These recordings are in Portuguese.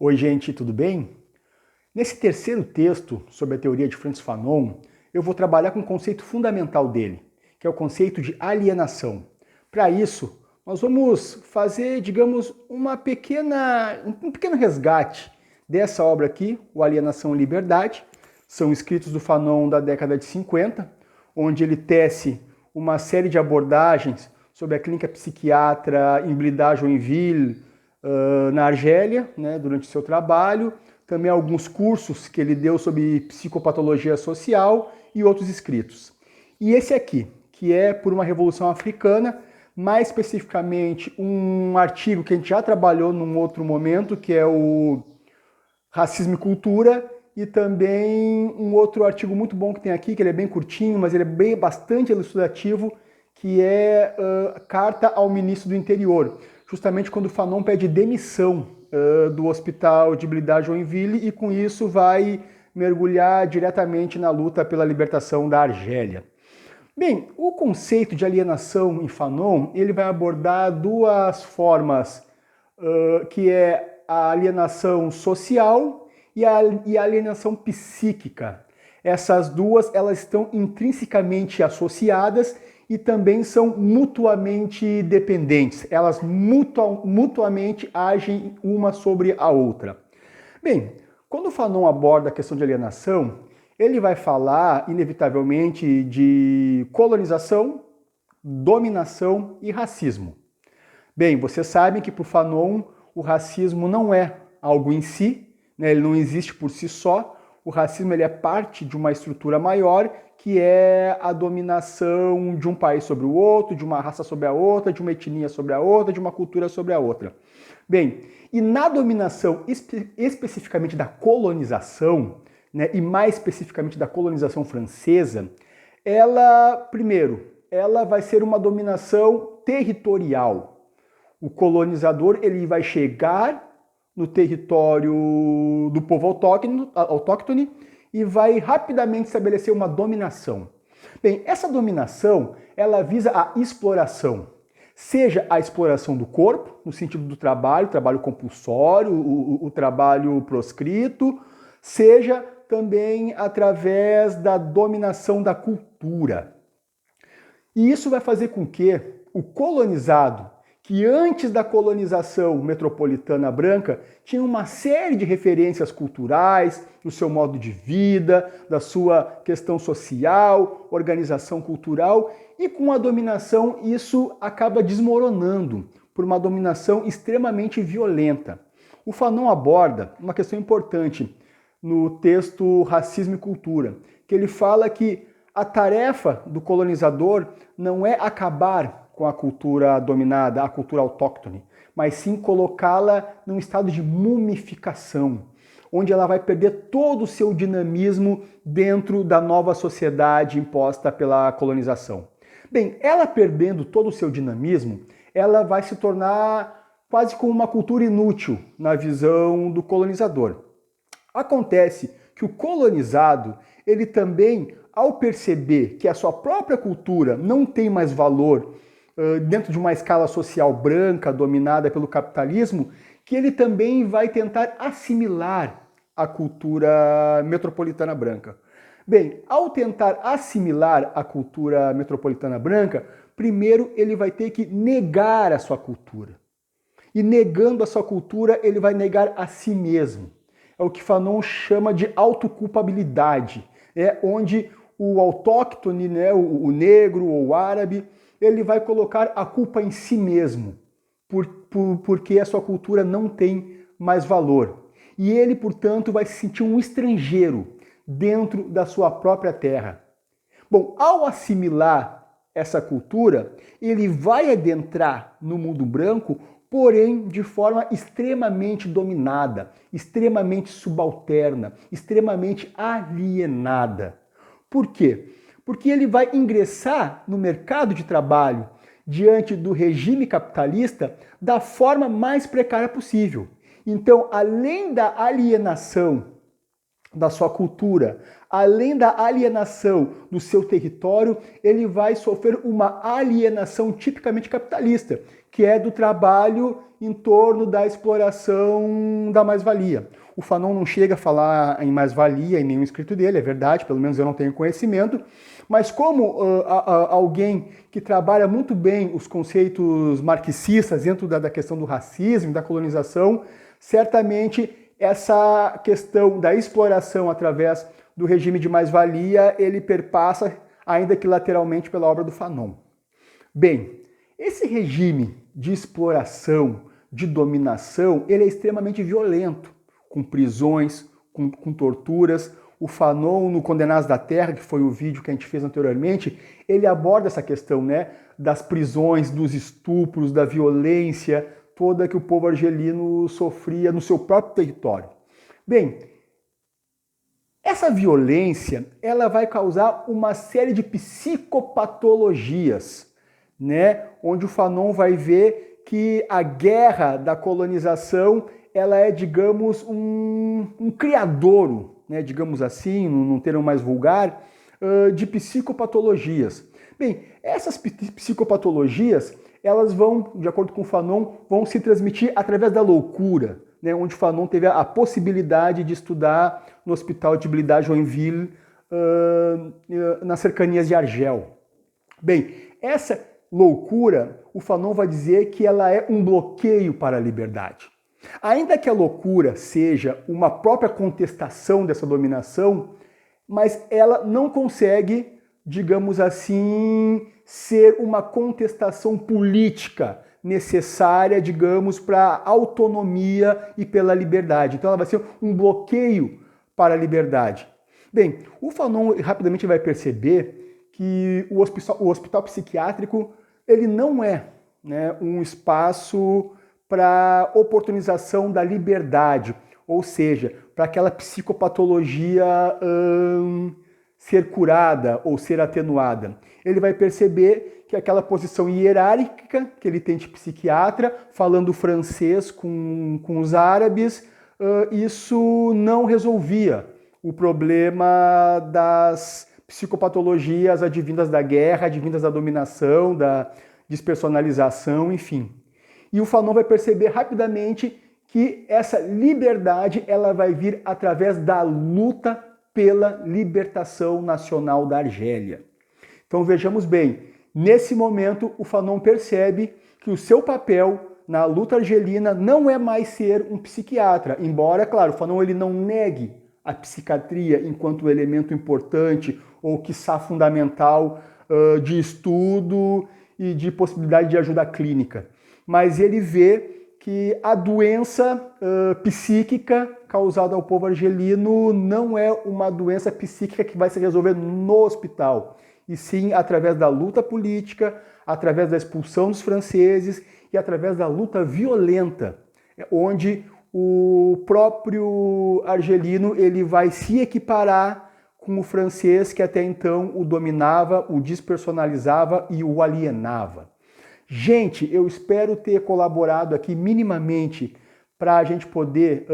Oi, gente, tudo bem? Nesse terceiro texto sobre a teoria de Frantz Fanon, eu vou trabalhar com um conceito fundamental dele, que é o conceito de alienação. Para isso, nós vamos fazer, digamos, um pequeno resgate dessa obra aqui, o Alienação e Liberdade. São escritos do Fanon da década de 50, onde ele tece uma série de abordagens sobre a clínica psiquiatra em Blida-Joinville, na Argélia, né, durante o seu trabalho, também alguns cursos que ele deu sobre psicopatologia social e outros escritos. E esse aqui, que é Por uma Revolução Africana, mais especificamente um artigo que a gente já trabalhou num outro momento, que é o Racismo e Cultura, e também um outro artigo muito bom que tem aqui, que ele é bem curtinho, mas ele é bastante elucidativo, que é Carta ao Ministro do Interior, justamente quando o Fanon pede demissão do hospital de Blida-Joinville e com isso vai mergulhar diretamente na luta pela libertação da Argélia. Bem, o conceito de alienação em Fanon, ele vai abordar duas formas, que é a alienação social e a alienação psíquica. Essas duas, elas estão intrinsecamente associadas e também são mutuamente dependentes. Elas mutuamente agem uma sobre a outra. Bem, quando o Fanon aborda a questão de alienação, ele vai falar, inevitavelmente, de colonização, dominação e racismo. Bem, vocês sabem que para o Fanon o racismo não é algo em si, né? Ele não existe por si só. O racismo ele é parte de uma estrutura maior, que é a dominação de um país sobre o outro, de uma raça sobre a outra, de uma etnia sobre a outra, de uma cultura sobre a outra. Bem, e na dominação especificamente da colonização, né, e mais especificamente da colonização francesa, ela vai ser uma dominação territorial. O colonizador ele vai chegar no território do povo autóctone e vai rapidamente estabelecer uma dominação. Bem, essa dominação, ela visa a exploração. Seja a exploração do corpo, no sentido do trabalho compulsório, o trabalho proscrito, seja também através da dominação da cultura. E isso vai fazer com que o colonizado, que antes da colonização metropolitana branca tinha uma série de referências culturais, do seu modo de vida, da sua questão social, organização cultural, e com a dominação isso acaba desmoronando por uma dominação extremamente violenta. O Fanon aborda uma questão importante no texto Racismo e Cultura, que ele fala que a tarefa do colonizador não é acabar com a cultura dominada, a cultura autóctone, mas sim colocá-la num estado de mumificação, onde ela vai perder todo o seu dinamismo dentro da nova sociedade imposta pela colonização. Bem, ela perdendo todo o seu dinamismo, ela vai se tornar quase como uma cultura inútil na visão do colonizador. Acontece que o colonizado, ele também, ao perceber que a sua própria cultura não tem mais valor dentro de uma escala social branca dominada pelo capitalismo, que ele também vai tentar assimilar a cultura metropolitana branca. Bem, ao tentar assimilar a cultura metropolitana branca, primeiro ele vai ter que negar a sua cultura. E negando a sua cultura, ele vai negar a si mesmo. É o que Fanon chama de autoculpabilidade, onde o autóctone, né, o negro ou o árabe, ele vai colocar a culpa em si mesmo, porque a sua cultura não tem mais valor. E ele, portanto, vai se sentir um estrangeiro dentro da sua própria terra. Bom, ao assimilar essa cultura, ele vai adentrar no mundo branco, porém de forma extremamente dominada, extremamente subalterna, extremamente alienada. Por quê? Porque ele vai ingressar no mercado de trabalho diante do regime capitalista da forma mais precária possível. Então, além da alienação da sua cultura, além da alienação do seu território, ele vai sofrer uma alienação tipicamente capitalista, que é do trabalho em torno da exploração da mais-valia. O Fanon não chega a falar em mais-valia em nenhum escrito dele, é verdade, pelo menos eu não tenho conhecimento, mas como alguém que trabalha muito bem os conceitos marxistas dentro da questão do racismo, da colonização, certamente essa questão da exploração através do regime de mais-valia, ele perpassa, ainda que lateralmente, pela obra do Fanon. Bem, esse regime de exploração, de dominação, ele é extremamente violento, com prisões, com torturas. O Fanon, no Condenados da Terra, que foi o vídeo que a gente fez anteriormente, ele aborda essa questão, né, das prisões, dos estupros, da violência toda que o povo argelino sofria no seu próprio território. Bem, essa violência, ela vai causar uma série de psicopatologias, né, onde o Fanon vai ver que a guerra da colonização, ela é, digamos, um criadouro, né, digamos assim, num termo mais vulgar, de psicopatologias. Bem, essas psicopatologias, elas vão, de acordo com o Fanon, vão se transmitir através da loucura, né, onde o Fanon teve a possibilidade de estudar no Hospital de Blida-Joinville, nas cercanias de Argel. Bem, essa loucura, o Fanon vai dizer que ela é um bloqueio para a liberdade. Ainda que a loucura seja uma própria contestação dessa dominação, mas ela não consegue, digamos assim, ser uma contestação política necessária, digamos, para a autonomia e pela liberdade. Então ela vai ser um bloqueio para a liberdade. Bem, o Fanon rapidamente vai perceber que o hospital psiquiátrico ele não é, né, um espaço para oportunização da liberdade, ou seja, para aquela psicopatologia ser curada ou ser atenuada. Ele vai perceber que aquela posição hierárquica que ele tem de psiquiatra, falando francês com os árabes, isso não resolvia o problema das psicopatologias advindas da guerra, advindas da dominação, da despersonalização, enfim. E o Fanon vai perceber rapidamente que essa liberdade ela vai vir através da luta pela libertação nacional da Argélia. Então vejamos bem, nesse momento o Fanon percebe que o seu papel na luta argelina não é mais ser um psiquiatra, embora, claro, o Fanon ele não negue a psiquiatria enquanto elemento importante ou quiçá fundamental de estudo e de possibilidade de ajuda clínica. Mas ele vê que a doença psíquica causada ao povo argelino não é uma doença psíquica que vai se resolver no hospital, e sim através da luta política, através da expulsão dos franceses e através da luta violenta, onde o próprio argelino ele vai se equiparar com o francês que até então o dominava, o despersonalizava e o alienava. Gente, eu espero ter colaborado aqui minimamente para a gente poder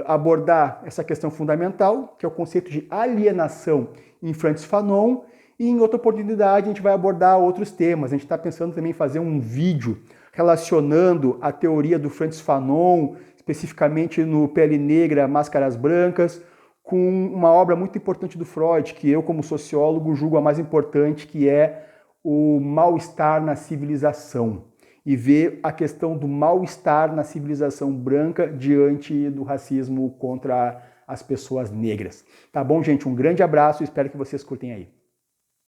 abordar essa questão fundamental, que é o conceito de alienação em Frantz Fanon, e em outra oportunidade a gente vai abordar outros temas. A gente está pensando também em fazer um vídeo relacionando a teoria do Frantz Fanon, especificamente no Pele Negra, Máscaras Brancas, com uma obra muito importante do Freud, que eu, como sociólogo, julgo a mais importante, que é o mal-estar na civilização, e ver a questão do mal-estar na civilização branca diante do racismo contra as pessoas negras. Tá bom, gente? Um grande abraço e espero que vocês curtem aí.